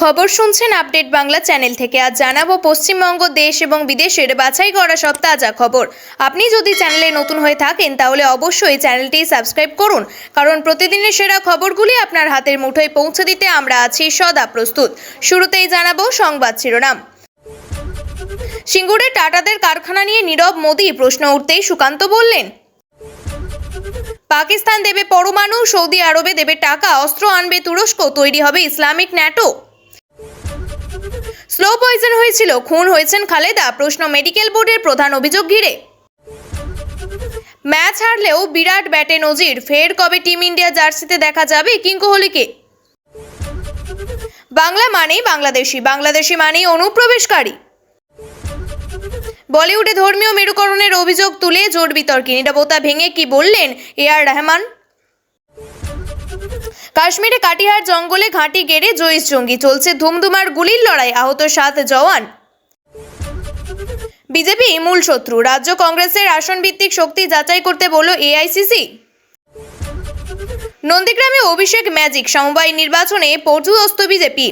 খবর শুনছেন update Bangla channel থেকে। আজ জানাবো পশ্চিমবঙ্গ দেশ এবং বিদেশের বাছাই করা সব তাজা খবর। আপনি যদি চ্যানেলে নতুন হয়ে থাকেন তাহলে অবশ্যই চ্যানেলটি সাবস্ক্রাইব করুন, কারণ প্রতিদিনের সেরা খবরগুলি আপনার হাতের মুঠোয় পৌঁছে দিতে আমরা আছি সদা প্রস্তুত। শুরুতেই জানাবো সংবাদ শিরোনাম। সিঙ্গুরে টাটাদের কারখানা নিয়ে নীরব মোদি, প্রশ্ন উঠতেই সুকান্ত বললেন, পাকিস্তান দেবে পরমাণু, সৌদি আরবে দেবে টাকা, অস্ত্র আনবে তুরস্ক, তৈরি হবে ইসলামিক ন্যাটো। স্লো পয়জন হয়েছিল, খুন হয়েছেন খালেদা, প্রশ্ন মেডিকেল বোর্ডের প্রধান অভিযোগ ঘিরে। ম্যাচ হারলেও বিরাট ব্যাটে নজির, ফের কবে টিম ইন্ডিয়া জার্সিতে দেখা যাবে কিং কোহলিকে। বাংলা মানেই বাংলাদেশি, বাংলাদেশি মানেই অনুপ্রবেশকারী। বলিউডে ধর্মীয় মেরুকরণের অভিযোগ তুলে জোর বিতর্কে, নীরবতা ভেঙে কি বললেন এআর রহমান। কাশ্মীরে কাটিহার জঙ্গলে ঘাঁটি গেড়ে জইশ জঙ্গি, চলছে ধুমধুমার গুলির লড়াই, আহত 7 জওয়ান। বিজেপি মূল শত্রু, রাজ্য কংগ্রেসের আসন ভিত্তিক শক্তি যাচাই করতে বলল এআইসিসি। নন্দীগ্রামে অভিষেক ম্যাজিক, সমবায় নির্বাচনে পর্যুদস্ত বিজেপি।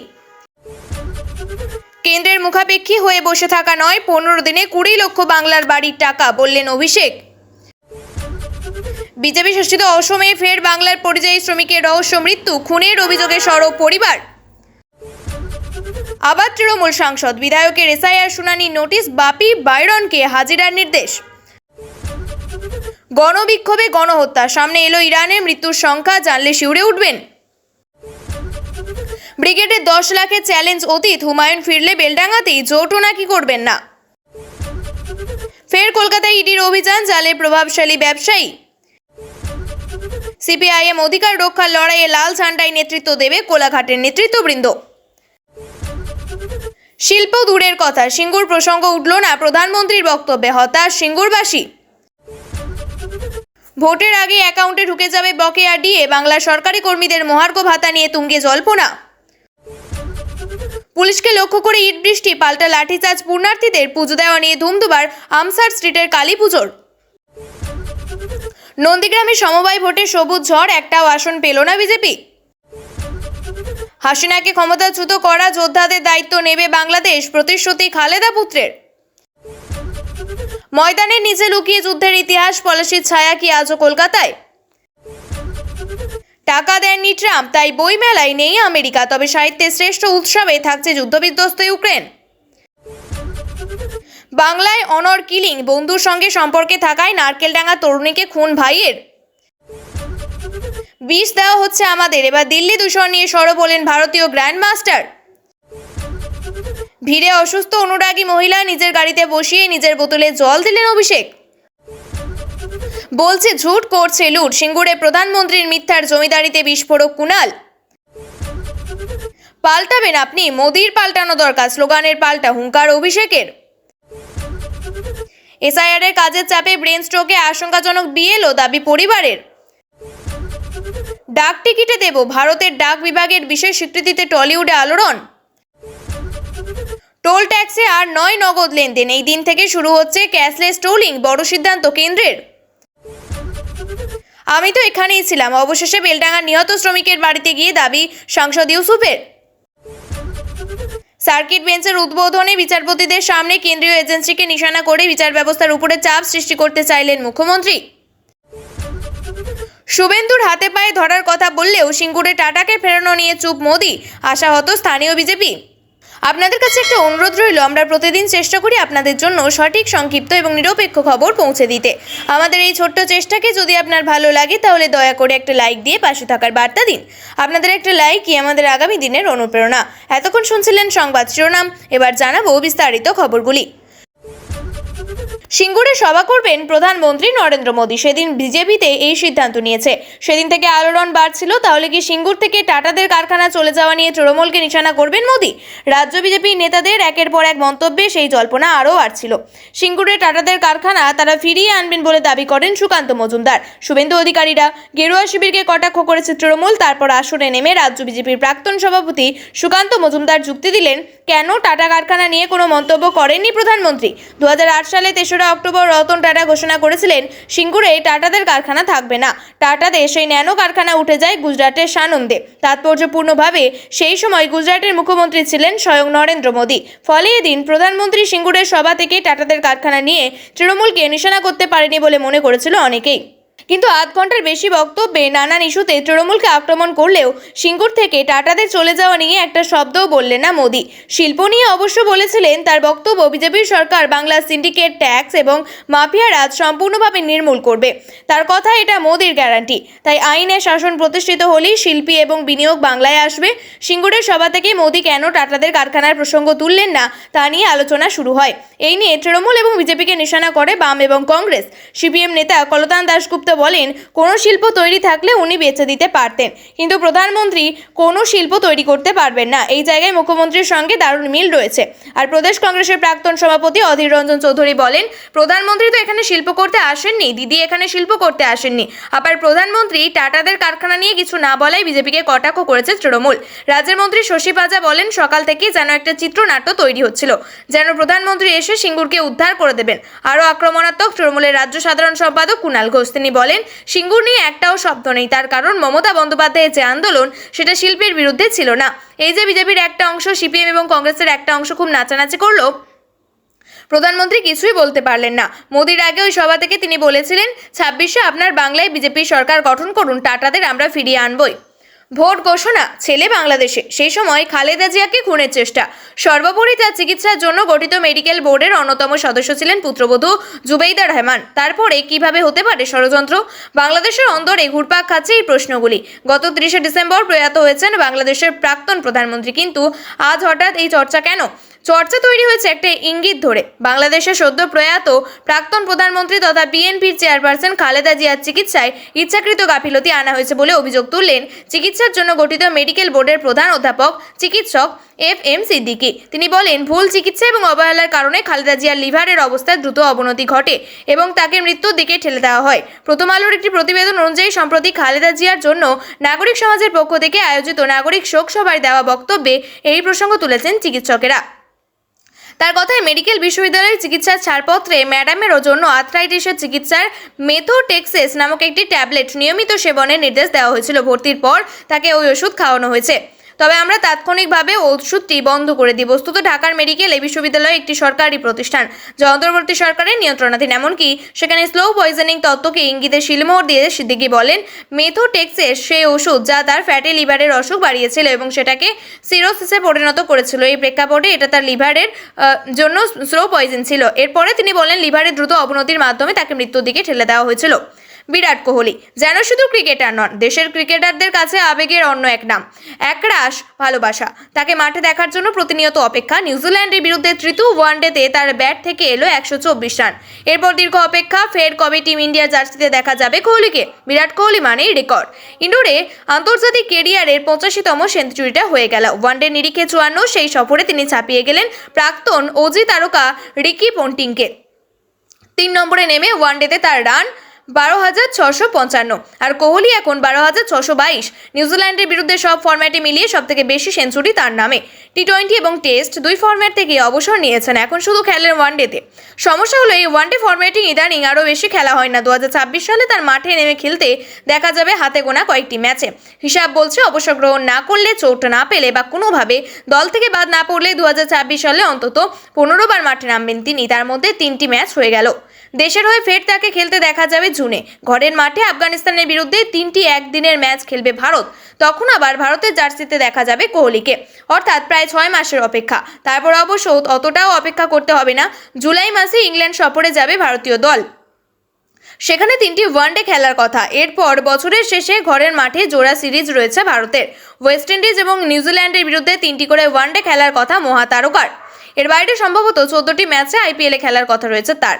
কেন্দ্রের মুখাপেক্ষী হয়ে বসে থাকা নয়, 15 দিনে 20 লক্ষ বাংলার বাড়ির টাকা, বললেন অভিষেক। বিজেপি শাসিত অসমে ফের বাংলার পরিযায়ী শ্রমিকের রহস্য মৃত্যু, খুনের অভিযোগে সরব পরিবার। আবার তৃণমূল সাংসদ, বিধায়কের এসআইআর শুনানির নোটিশ, বাপি বাইরনকে হাজিরার নির্দেশ। গণবিক্ষোভে গণহত্যা, সামনে এলো ইরানের মৃত্যুর সংখ্যা, জানলে শিউরে উঠবেন। ব্রিগেডের 10 লাখের চ্যালেঞ্জ অতীত, হুমায়ুন ফিরলে বেলডাঙ্গাতেই জোটও নাকি করবেন না। ফের কলকাতায় ইডির অভিযান, জালে প্রভাবশালী ব্যবসায়ী। সিপিআইএম অধিকার রক্ষার লড়াইয়ে লাল ঝান্ডায় নেতৃত্ব দেবে কোলাঘাটের নেতৃত্ববৃন্দ। শিল্প দূরের কথা, সিঙ্গুর প্রসঙ্গ উঠল না প্রধানমন্ত্রীর বক্তব্যে, হতাশ সিঙ্গুরবাসী। ভোটের আগে অ্যাকাউন্টে ঢুকে যাবে বকেয়া ডিএ, বাংলার সরকারি কর্মীদের মহার্ঘ ভাতা নিয়ে তুঙ্গে জল্পনা। পুলিশকে লক্ষ্য করে ইট বৃষ্টি, পাল্টা লাঠিচার্জ পুণ্যার্থীদের, পুজো দেওয়া নিয়ে ধুমধুমার আমসার স্ট্রিটের কালী পুজোর। নন্দীগ্রামে সমবায় ভোটে সবুজ ঝড়, একটাও আসন পেল না বিজেপি। হাসিনাকে ক্ষমতাচ্যুত করা যোদ্ধাদের দায়িত্ব নেবে বাংলাদেশ, প্রতিশ্রুতি খালেদা পুত্রের। ময়দানের নিচে লুকিয়ে যুদ্ধের ইতিহাস, পলাশির ছায়া কি আজও কলকাতায়। টাকা দেননি ট্রাম্প, তাই বই মেলায় নেই আমেরিকা, তবে সাহিত্যের শ্রেষ্ঠ উৎসবে থাকছে যুদ্ধবিধ্বস্ত ইউক্রেন। বাংলায় অনর কিলিং, বন্ধুর সঙ্গে সম্পর্কে থাকায় নারকেলডাঙ্গা তরুণীকে খুন ভাইয়ের। বিষ দেওয়া হচ্ছে আমাদের, এবার দিল্লি দূষণ নিয়ে সরব হলেন ভারতীয় গ্র্যান্ড মাস্টার। ভিড়ে অসুস্থ অনুরাগী মহিলা, নিজের গাড়িতে বসিয়ে নিজের বোতলে জল দিলেন অভিষেক। বলছে ঝুট, করছে লুট, সিঙ্গুরে প্রধানমন্ত্রীর মিথ্যার জমিদারিতে বিস্ফোরক কুণাল। পাল্টাবেন আপনি, মোদির পাল্টানো দরকার, স্লোগানের পাল্টা হুঙ্কার অভিষেকের। এসআইআর এর কাজের চাপে ব্রেন স্ট্রোকে আশঙ্কাজনক বিএলও, দাবি পরিবারের। ডাক টিকিটে দেব, ভারতের ডাক বিভাগের বিশেষ স্বীকৃতিতে টলিউডে আলোড়ন। টোল ট্যাক্সে আর নয় নগদ লেনদেন, এই দিন থেকে শুরু হচ্ছে ক্যাশলেস টোলিং, বড় সিদ্ধান্ত কেন্দ্রের। আমি তো এখানেই ছিলাম, অবশেষে বেলডাঙ্গার নিহত শ্রমিকের বাড়িতে গিয়ে দাবি সাংসদ ইউসুফের। সার্কিট বেঞ্চের উদ্বোধনে বিচারপতিদের সামনে কেন্দ্রীয় এজেন্সিকে নিশানা করে বিচার ব্যবস্থার উপরে চাপ সৃষ্টি করতে চাইলেন মুখ্যমন্ত্রী। শুভেন্দুর হাতে পায়ে ধরার কথা বললেও সিঙ্গুরে টাটাকে ফেরানো নিয়ে চুপ মোদি, আশাহত স্থানীয় বিজেপি। আপনাদের কাছে একটা অনুরোধ রইল, আমরা প্রতিদিন চেষ্টা করি আপনাদের জন্য সঠিক, সংক্ষিপ্ত এবং নিরপেক্ষ খবর পৌঁছে দিতে। আমাদের এই ছোট্ট চেষ্টাকে যদি আপনার ভালো লাগে তাহলে দয়া করে একটা লাইক দিয়ে পাশে থাকার বার্তা দিন। আপনাদের একটা লাইকই আমাদের আগামী দিনের অনুপ্রেরণা। এতক্ষণ শুনছিলেন সংবাদ শিরোনাম, এবার জানাবো বিস্তারিত খবরগুলি। সিঙ্গুরে সভা করবেন প্রধানমন্ত্রী নরেন্দ্র মোদী, সেদিন বিজেপিতে এই সিদ্ধান্ত নিয়েছে। সেদিন থেকে আলোড়ন বাড়ছিল, তাহলে কি সিঙ্গুর থেকে টাটাদের কারখানা চলে যাওয়া নিয়ে তৃণমূলকে নিশানা করবেন মোদী? রাজ্য বিজেপি নেতাদের একের পর এক মন্তব্যে সেই জল্পনা আরও বাড়ছিল। সিঙ্গুরে টাটাদের কারখানা তারা ফিরিয়ে আনবেন বলে দাবি করেন সুকান্ত মজুমদার, শুভেন্দু অধিকারীরা। গেরুয়া শিবিরকে কটাক্ষ করেছে তৃণমূল, তারপর আসরে নেমে রাজ্য বিজেপির প্রাক্তন সভাপতি সুকান্ত মজুমদার যুক্তি দিলেন, কেন টাটা কারখানা নিয়ে কোনো মন্তব্য করেননি প্রধানমন্ত্রী? 2008 সালে 3রা অক্টোবর রতন টাটা ঘোষণা করেছিলেন সিঙ্গুরে টাটাদের কারখানা থাকবে না। টাটাদের সেই ন্যানো কারখানা উঠে যায় গুজরাটের সানন্দে। তাৎপর্যপূর্ণভাবে সেই সময় গুজরাটের মুখ্যমন্ত্রী ছিলেন স্বয়ং নরেন্দ্র মোদী। ফলে এদিন প্রধানমন্ত্রী সিঙ্গুরের সভা থেকে টাটাদের কারখানা নিয়ে তৃণমূলকে নিশানা করতে পারেনি বলে মনে করেছিল অনেকেই। কিন্তু আধ ঘন্টার বেশি বক্তব্যে নানান ইস্যুতে তৃণমূলকে আক্রমণ করলেও সিঙ্গুর থেকে টাটাদের চলে যাওয়া নিয়ে একটা শব্দও বললেন না মোদী। শিল্প নিয়ে অবশ্য বলেছিলেন তার বক্তব্য বিজেপির সরকার বাংলার সিন্ডিকেট ট্যাক্স এবং মাফিয়া রাজ সম্পূর্ণভাবে নির্মূল করবে। তার কথা এটা মোদীর গ্যারান্টি। তাই আইনের শাসন প্রতিষ্ঠিত হলেই শিল্পী এবং বিনিয়োগ বাংলায় আসবে। সিঙ্গুরের সভা থেকে মোদী কেন টাটাদের কারখানার প্রসঙ্গ তুললেন না তা নিয়ে আলোচনা শুরু হয়। এই নিয়ে তৃণমূল এবং বিজেপিকে নিশানা করে বাম এবং কংগ্রেস। সিপিএম নেতা কলতান দাশগুপ্ত বলেন কোনো শিল্প তৈরি থাকলে উনি বেচে দিতে পারতেন, কিন্তু প্রধানমন্ত্রী কোনো শিল্প তৈরি করতে পারবেন না। এই জায়গায় মুখ্যমন্ত্রীর সঙ্গে দারুণ মিল রয়েছে। আর প্রদেশ কংগ্রেসের প্রাক্তন সভাপতি অধীর রঞ্জন চৌধুরী বলেন প্রধানমন্ত্রী তো এখানে শিল্প করতে আসেননি, দিদি এখানে শিল্প করতে আসেননি। আবার প্রধানমন্ত্রী টাটাদের কারখানা নিয়ে কিছু না বলাই বিজেপিকে কটাক্ষ করেছে তৃণমূল। রাজ্যের মন্ত্রী শশী পাজা বলেন সকাল থেকেই যেন একটা চিত্রনাট্য তৈরি হচ্ছিল, যেন প্রধানমন্ত্রী এসে সিঙ্গুরকে উদ্ধার করে দেবেন। আরও আক্রমণাত্মক তৃণমূলের রাজ্য সাধারণ সম্পাদক কুণাল ঘোষ। তিনি বলেন সিঙ্গুর নিয়ে একটাও শব্দ নেই, তার কারণ মমতা বন্দ্যোপাধ্যায়ের যে আন্দোলন সেটা শিল্পের বিরুদ্ধে ছিল না। এই যে বিজেপির একটা অংশ, সিপিএম এবং কংগ্রেসের একটা অংশ খুব নাচানাচি করলো, প্রধানমন্ত্রী কিছুই বলতে পারলেন না। মোদির আগে ওই সভা থেকে তিনি বলেছিলেন 26শে আপনার বাংলায় বিজেপি সরকার গঠন করুন, টাটাদের আমরা ফিরিয়ে আনবই। ভোট ঘোষণা, ছেলে বাংলাদেশে। সেই সময় খালেদা জিয়াকে খুনের চেষ্টা। সর্বোপরি তার চিকিৎসার জন্য গঠিত মেডিকেল বোর্ডের অন্যতম সদস্য ছিলেন পুত্রবধূ জুবেইদা রহমান। তারপরে কিভাবে হতে পারে ষড়যন্ত্র? বাংলাদেশের অন্দরে ঘুরপাক খাচ্ছে এই প্রশ্নগুলি। গত 30শে ডিসেম্বর প্রয়াত হয়েছেন বাংলাদেশের প্রাক্তন প্রধানমন্ত্রী, কিন্তু আজ হঠাৎ এই চর্চা কেন? চর্চা তৈরি হয়েছে একটা ইঙ্গিত ধরে। বাংলাদেশের সদ্য প্রয়াত প্রাক্তন প্রধানমন্ত্রী তথা বিএনপির চেয়ারপারসন খালেদা জিয়ার চিকিৎসায় ইচ্ছাকৃত গাফিলতি আনা হয়েছে বলে অভিযোগ তুললেন চিকিৎসার জন্য গঠিত মেডিকেল বোর্ডের প্রধান অধ্যাপক চিকিৎসক FM সিদ্দিকী। তিনি বলেন ভুল চিকিৎসা এবং অবহেলার কারণে খালেদা জিয়ার লিভারের অবস্থায় দ্রুত অবনতি ঘটে এবং তাকে মৃত্যুর দিকে ঠেলে দেওয়া হয়। প্রথম আলোর একটি প্রতিবেদন অনুযায়ী সম্প্রতি খালেদা জিয়ার জন্য নাগরিক সমাজের পক্ষ থেকে আয়োজিত নাগরিক শোক সভায় দেওয়া বক্তব্যে এই প্রসঙ্গ তুলেছেন চিকিৎসকেরা। তার কথায় মেডিকেল বিশ্ববিদ্যালয়ের চিকিৎসার ছাড়পত্রে ম্যাডামেরও জন্য আর্থ্রাইটিসের চিকিৎসার মেথোটেক্সেস নামক একটি ট্যাবলেট নিয়মিত সেবনের নির্দেশ দেওয়া হয়েছিল। ভর্তির পর তাকে ওই ওষুধ খাওয়ানো হয়েছে, তবে আমরা তাৎক্ষণিকভাবে ওষুধটি বন্ধ করে দিই। বস্তুত ঢাকার মেডিকেল এই বিশ্ববিদ্যালয় একটি সরকারি প্রতিষ্ঠান যা অন্তর্বর্তী সরকারের নিয়ন্ত্রণাধীন। এমনকি সেখানে স্লো পয়জনিং তত্ত্বকে ইঙ্গিতে শিলমোহর দিয়ে সিদ্দিকী বলেন মেথোটেক্সেস সেই ওষুধ যা তার ফ্যাটি লিভারের অসুখ বাড়িয়েছিল এবং সেটাকে সিরোসিসে পরিণত করেছিল। এই প্রেক্ষাপটে এটা তার লিভারের জন্য স্লো পয়জন ছিল। এরপরে তিনি বলেন লিভারের দ্রুত অবনতির মাধ্যমে তাকে মৃত্যুর দিকে ঠেলে দেওয়া হয়েছিল। বিরাট কোহলি যেন শুধু ক্রিকেটার নন, দেশের ক্রিকেটারদের কাছে আবেগের অন্য এক নাম, একরাশ ভালোবাসা। তাকে মাঠে দেখার জন্য প্রতিনিয়ত অপেক্ষা। নিউজিল্যান্ডের বিরুদ্ধে তৃতীয় ওয়ানডেতে তার ব্যাট থেকে এলো 124 রান। এরপর দীর্ঘ অপেক্ষা, ফের কবে টিম ইন্ডিয়ার জার্সিতে দেখা যাবে কোহলিকে? বিরাট কোহলি মানেই রেকর্ড। ইন্ডোরে আন্তর্জাতিক কেরিয়ারের 85তম সেঞ্চুরিটা হয়ে গেল। ওয়ানডে নিরিখে 54 সেই সফরে তিনি ছাপিয়ে গেলেন প্রাক্তন অজি তারকা রিকি পন্টিংকে। 3 নম্বরে নেমে ওয়ানডেতে তার রান 12,655 আর কোহলি এখন 12,622। নিউজিল্যান্ডের বিরুদ্ধে সব ফরম্যাটে মিলিয়ে সবথেকে বেশি সেঞ্চুরি তার নামে। টি20 এবং টেস্ট দুই ফরম্যাট থেকে অবসর নিয়েছেন, এখন শুধু খেলেন ওয়ানডেতে। সমস্যা হলো এই ওয়ানডে ফরম্যাটিং ইদানিং আরও বেশি খেলা হয় না। 2026 সালে তার মাঠে নেমে খেলতে দেখা যাবে হাতে গোনা কয়েকটি ম্যাচে। হিসাব বলছে অবসর গ্রহণ না করলে, চোট না পেলে বা কোনোভাবে দল থেকে বাদ না পড়লে 2026 সালে অন্তত 15 বার মাঠে নামবেন তিনি। তার মধ্যে 3টি ম্যাচ হয়ে গেল। দেশের হয়ে ফের তাকে খেলতে দেখা যাবে জুনে। ঘরের মাঠে আফগানিস্তানের বিরুদ্ধে 3টি একদিনের ম্যাচ খেলবে ভারত। তখন আবার ভারতের জার্সিতে দেখা যাবে কোহলিকে। অর্থাৎ প্রায় 6 মাসের অপেক্ষা। তারপর অবশ্য অতটাও অপেক্ষা করতে হবে না। জুলাই মাসে ইংল্যান্ড সফরে যাবে ভারতীয় দল, সেখানে 3টি ওয়ানডে খেলার কথা। এরপর বছরের শেষে ঘরের মাঠে জোড়া সিরিজ রয়েছে ভারতের। ওয়েস্ট ইন্ডিজ এবং নিউজিল্যান্ডের বিরুদ্ধে 3টি করে ওয়ানডে খেলার কথা মহাতারকার। এর বাইরে সম্ভবত 14টি ম্যাচে আইপিএলে খেলার কথা রয়েছে তার।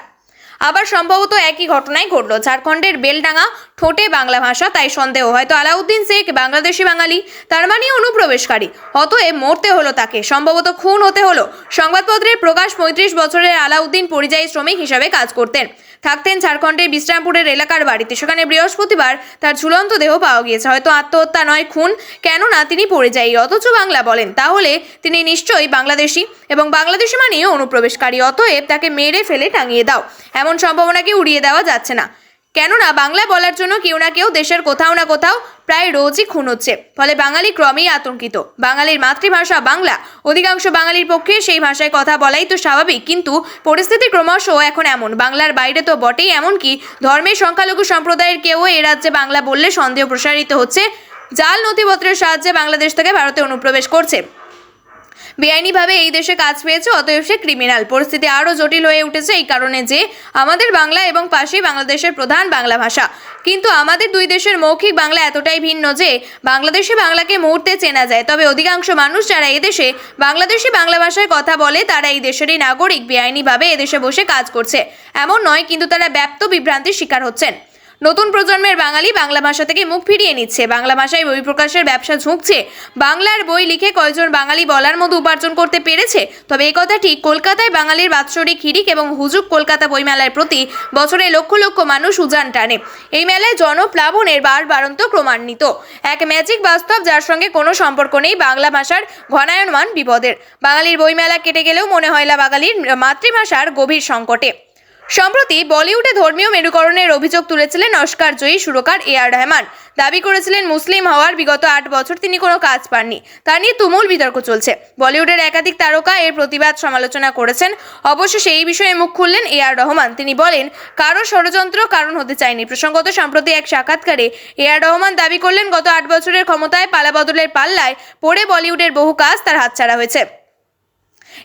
আবার সম্ভবত একই ঘটনাই ঘটল ঝাড়খণ্ডের বেলডাঙ্গা। ঠোঁটে বাংলা ভাষা, তাই সন্দেহ হয়তো আলাউদ্দিন শেখ বাংলাদেশি বাঙালি, তার মানে অনুপ্রবেশকারী। অতএব মরতে হলো তাকে, সম্ভবত খুন হতে হলো। সংবাদপত্রের প্রকাশ 35 বছরের আলাউদ্দিন পরিযায়ী শ্রমিক হিসাবে কাজ করতেন। থাকতেন ঝাড়খণ্ডের বিশ্রামপুরের এলাকার বাড়িতে। সেখানে বৃহস্পতিবার তার ঝুলন্ত দেহ পাওয়া গিয়েছে। হয়তো আত্মহত্যা নয়, খুন, কেননা তিনি পরিযায়ী। অথচ বাংলা বলেন, তাহলে তিনি নিশ্চয়ই বাংলাদেশি, এবং বাংলাদেশি মানেই অনুপ্রবেশকারী। অতএব তাকে মেরে ফেলে টাঙিয়ে দাও, এমন সম্ভাবনাকে উড়িয়ে দেওয়া যাচ্ছে না। কেননা বাংলা বলার জন্য কেউ না কেউ দেশের কোথাও না কোথাও প্রায় রোজই খুন হচ্ছে। ফলে বাঙালি ক্রমেই আতঙ্কিত। বাঙালির মাতৃভাষা বাংলা, অধিকাংশ বাঙালির পক্ষে সেই ভাষায় কথা বলাই তো স্বাভাবিক। কিন্তু পরিস্থিতি ক্রমশ এখন এমন, বাংলার বাইরে তো বটেই, এমনকি ধর্মের সংখ্যালঘু সম্প্রদায়ের কেউ এ রাজ্যে বাংলা বললে সন্দেহ প্রসারিত হচ্ছে। জাল নথিপত্রের সাহায্যে বাংলাদেশ থেকে ভারতে অনুপ্রবেশ করছে, বেআইনিভাবে এই দেশে কাজ পেয়েছে, অতএব সে ক্রিমিনাল। পরিস্থিতি আরও জটিল হয়ে উঠেছে এই কারণে যে আমাদের বাংলা এবং পাশেই বাংলাদেশের প্রধান বাংলা ভাষা, কিন্তু আমাদের দুই দেশের মৌখিক বাংলা এতটাই ভিন্ন যে বাংলাদেশে বাংলাকে মুহূর্তে চেনা যায়। তবে অধিকাংশ মানুষ যারা এদেশে বাংলাদেশি বাংলা ভাষায় কথা বলে তারা এই দেশেরই নাগরিক, বেআইনিভাবে এদেশে বসে কাজ করছে এমন নয়, কিন্তু তারা ব্যাপ্ত বিভ্রান্তির শিকার হচ্ছেন। নতুন প্রজন্মের বাঙালি বাংলা ভাষা থেকে মুখ ফিরিয়ে নিচ্ছে, বাংলা ভাষায় বই প্রকাশের ব্যবসা ঝুঁকছে। বাংলার বই লিখে কয়জন বাঙালি বলার মতো উপার্জন করতে পেরেছে? তবে এই কথা ঠিক, কলকাতায় বাঙালির বাৎসরিক হিড়িক এবং হুজুক কলকাতা বইমেলায় প্রতি বছরে লক্ষ লক্ষ মানুষ উজান টানে। এই মেলায় জনপ্লাবনের বাড়ন্ত ক্রমান্বিত এক ম্যাজিক বাস্তব, যার সঙ্গে কোনো সম্পর্ক নেই বাংলা ভাষার ঘনায়মান বিপদের। বাঙালির বইমেলা কেটে গেলেও মনে হয় না বাঙালির মাতৃভাষার গভীর সংকটে। সম্প্রতি বলিউডে ধর্মীয় মেরুকরণের অভিযোগ তুলেছিলেন অস্কার জয়ী সুরকার এ.আর রহমান। দাবি করেছিলেন মুসলিম হওয়ার বিগত 8 বছর তিনি কোনো কাজ পাননি। তা নিয়ে তুমুল বিতর্ক চলছে। বলিউডের একাধিক তারকা এর প্রতিবাদ সমালোচনা করেছেন। অবশেষে এই বিষয়ে মুখ খুললেন এ.আর রহমান। তিনি বলেন, কারো ষড়যন্ত্র কারণ হতে চায়নি। প্রসঙ্গত, সম্প্রতি এক সাক্ষাৎকারে এ.আর রহমান দাবি করলেন, গত 8 বছরের ক্ষমতায় পালাবদলের পাল্লায় পড়ে বলিউডের বহু কাজ তার হাতছাড়া হয়েছে।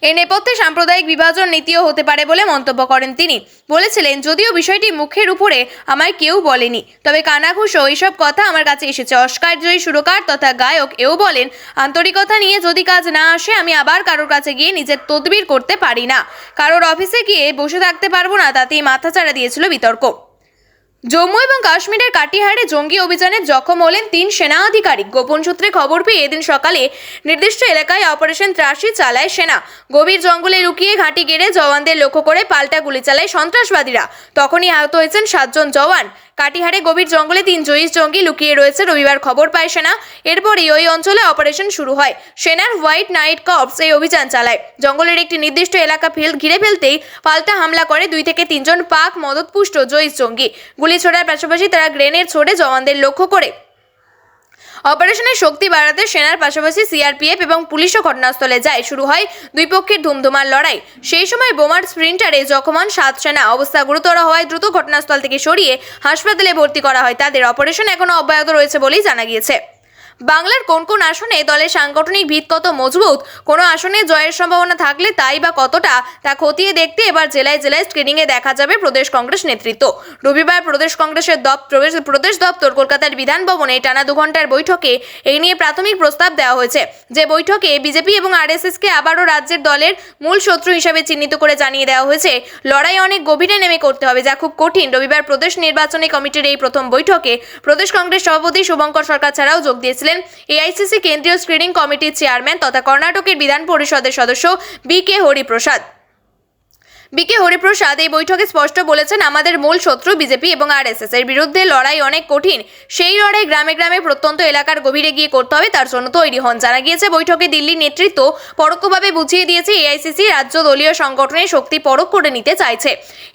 এ নেপথ্যে সাম্প্রদায়িক বিভাজন নীতিও হতে পারে বলে মন্তব্য করেন তিনি। বলেছিলেন, যদিও বিষয়টি মুখের উপরে আমায় কেউ বলেনি, তবে কানাঘুষো এইসব কথা আমার কাছে এসেছে। অস্কার জয়ী সুরকার তথা গায়ক এও বলেন, আন্তরিকতা নিয়ে যদি কাজ না আসে আমি আবার কারোর কাছে গিয়ে নিজের তদবির করতে পারি না, কারোর অফিসে গিয়ে বসে থাকতে পারবো না। তাতেই মাথাচাড়া দিয়েছিল বিতর্ক। জম্মু এবং কাশ্মীরের কাটিহারে জঙ্গি অভিযানে জখম হলেন 3 সেনা আধিকারিক। গোপন সূত্রে খবর পেয়ে এদিন সকালে নির্দিষ্ট এলাকায় অপারেশন ত্রাসি চালায় সেনা। গভীর জঙ্গলে লুকিয়ে ঘাঁটি গেড়ে জওয়ানদের লক্ষ্য করে পাল্টা গুলি চালায় সন্ত্রাসবাদীরা। তখনই আহত হয়েছেন 7 জন জওয়ান। কাটিহারে গভীর জঙ্গলে 3 জয়ী জঙ্গি লুকিয়ে রয়েছে। রবিবার খবর পায় সেনা। এরপরই ওই অঞ্চলে অপারেশন শুরু হয়। সেনার হোয়াইট নাইট কর্পস এই অভিযান চালায়। জঙ্গলের একটি নির্দিষ্ট এলাকা ঘিরে ফেলতেই পাল্টা হামলা করে 2 থেকে 3 জন পাক মদতপুষ্ট জয়ী জঙ্গি। গুলি ছোড়ার পাশাপাশি তারা গ্রেনেড ছোড়ে জওয়ানদের লক্ষ্য করে। অপারেশনের শক্তি বাড়াতে সেনার পাশাপাশি সিআরপিএফ এবং পুলিশও ঘটনাস্থলে যায়। শুরু হয় দুই পক্ষের ধুমধুমার লড়াই। সেই সময় বোমার স্প্রিন্টারে জখম হন 7 সেনা। অবস্থা গুরুতর হওয়ায় দ্রুত ঘটনাস্থল থেকে সরিয়ে হাসপাতালে ভর্তি করা হয় তাদের। অপারেশন এখনো অব্যাহত রয়েছে বলেই জানা গিয়েছে। বাংলার কোন কোন আসনে দলের সাংগঠনিক ভিত কত মজবুত, কোনো আসনে জয়ের সম্ভাবনা থাকলে তাই বা কতটা, তা খতিয়ে দেখতে এবার জেলায় জেলায় স্ক্রিনিংয়ে দেখা যাবে প্রদেশ কংগ্রেস নেতৃত্ব। রবিবার প্রদেশ কংগ্রেসের প্রদেশ দপ্তর কলকাতার বিধান ভবনে টানা 2 ঘন্টার বৈঠকে এই নিয়ে প্রাথমিক প্রস্তাব দেওয়া হয়েছে। যে বৈঠকে বিজেপি এবং আরএসএসকে আবারও রাজ্যের দলের মূল শত্রু হিসাবে চিহ্নিত করে জানিয়ে দেওয়া হয়েছে, লড়াই অনেক গভীরে নেমে করতে হবে, যা খুব কঠিন। রবিবার প্রদেশ নির্বাচনী কমিটির এই প্রথম বৈঠকে প্রদেশ কংগ্রেস সভাপতি শুভঙ্কর সরকার ছাড়াও যোগ দিয়েছিলেন এআইসিসি কেন্দ্রীয় স্ক্রিনিং কমিটির চেয়ারম্যান তথা কর্ণাটকের বিধান পরিষদের সদস্য বি.কে হরিপ্রসাদ এই বৈঠকে স্পষ্ট বলেছেন, আমাদের মূল শত্রু বিজেপি এবং আরএসএস এর বিরুদ্ধে লড়াই অনেক কঠিন। সেই লড়াই গ্রামে গ্রামে প্রত্যন্ত এলাকার গভীরে গিয়ে করতে হবে, তার জন্য তৈরি হন। জানা গিয়েছে বৈঠকে দিল্লির নেতৃত্ব পরোক্ষভাবে বুঝিয়ে দিয়েছে এআইসিসি রাজ্য দলীয় সংগঠনের শক্তি পরখ করে নিতে চাইছে।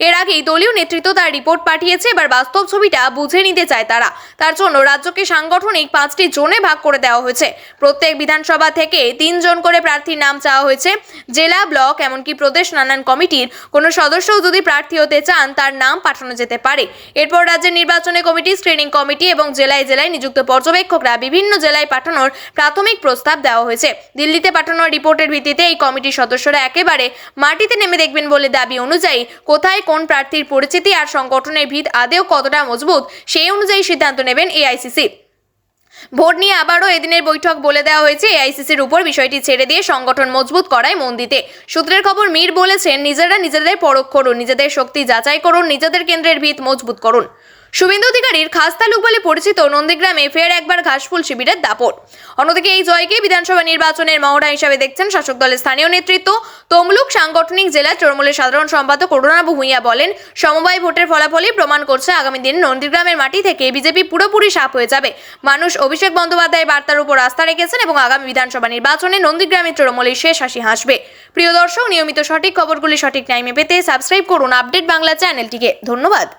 এর আগেই দলীয় নেতৃত্ব তার রিপোর্ট পাঠিয়েছে, এবার বাস্তব ছবিটা বুঝে নিতে চায় তারা। তার জন্য রাজ্যকে সাংগঠনিক 5টি জোনে ভাগ করে দেওয়া হয়েছে। প্রত্যেক বিধানসভা থেকে 3 জন করে প্রার্থীর নাম চাওয়া হয়েছে। জেলা, ব্লক, এমনকি প্রদেশ নানান কমিটির কোনো সদস্যও যদি প্রার্থী হতে চান তার নাম পাঠানো যেতে পারে। এরপর রাজ্যের নির্বাচনী কমিটি, স্ক্রিনিং কমিটি এবং জেলায় জেলায় নিযুক্ত পর্যবেক্ষকরা বিভিন্ন জেলায় পাঠানোর প্রাথমিক প্রস্তাব দেওয়া হয়েছে। দিল্লিতে পাঠানো রিপোর্টের ভিত্তিতে এই কমিটির সদস্যরা একেবারে মাটিতে নেমে দেখবেন বলে দাবি অনুযায়ী কোথায় কোন প্রার্থীর পরিচিতি আর সংগঠনের ভিত আদেও কতটা মজবুত, সেই অনুযায়ী সিদ্ধান্ত নেবেন এআইসিসি। ভোট নিয়ে আবারও এদিনের বৈঠক বলে দেওয়া হয়েছে এআইসিসির উপর বিষয়টি ছেড়ে দিয়ে সংগঠন মজবুত করায় মন দিতে। সূত্রের খবর, মীর বলেছেন, নিজেরা নিজেদের পরখ করুন, নিজেদের শক্তি যাচাই করুন, নিজেদের কেন্দ্রের ভিত মজবুত করুন। শুভেন্দু অধিকারীর খাস তালুক বলে পরিচিত নন্দীগ্রামে ফের একবার ঘাসফুল শিবিরের দাপট। অন্যদিকে এই জয়কে বিধানসভা নির্বাচনের মহড়া হিসাবে দেখছেন শাসক দলের স্থানীয় নেতৃত্ব। তমলুক সাংগঠনিক জেলা তৃণমূলের সাধারণ সম্পাদক অরুণাভ ভূঁইয়া বলেন, সমবায় ভোটের ফলাফলই প্রমাণ করছে আগামী দিনে নন্দীগ্রামের মাটি থেকে বিজেপি পুরোপুরি সাফ হয়ে যাবে। মানুষ অভিষেক বন্দ্যোপাধ্যায়ের বার্তার উপর আস্থা রেখেছেন এবং আগামী বিধানসভা নির্বাচনে নন্দীগ্রামের তৃণমূলের শেষ হাসি হাসবে। প্রিয় দর্শক, নিয়মিত সঠিক খবরগুলি সঠিক টাইমে পেতে সাবস্ক্রাইব করুন আপডেট বাংলা চ্যানেলটিকে। ধন্যবাদ।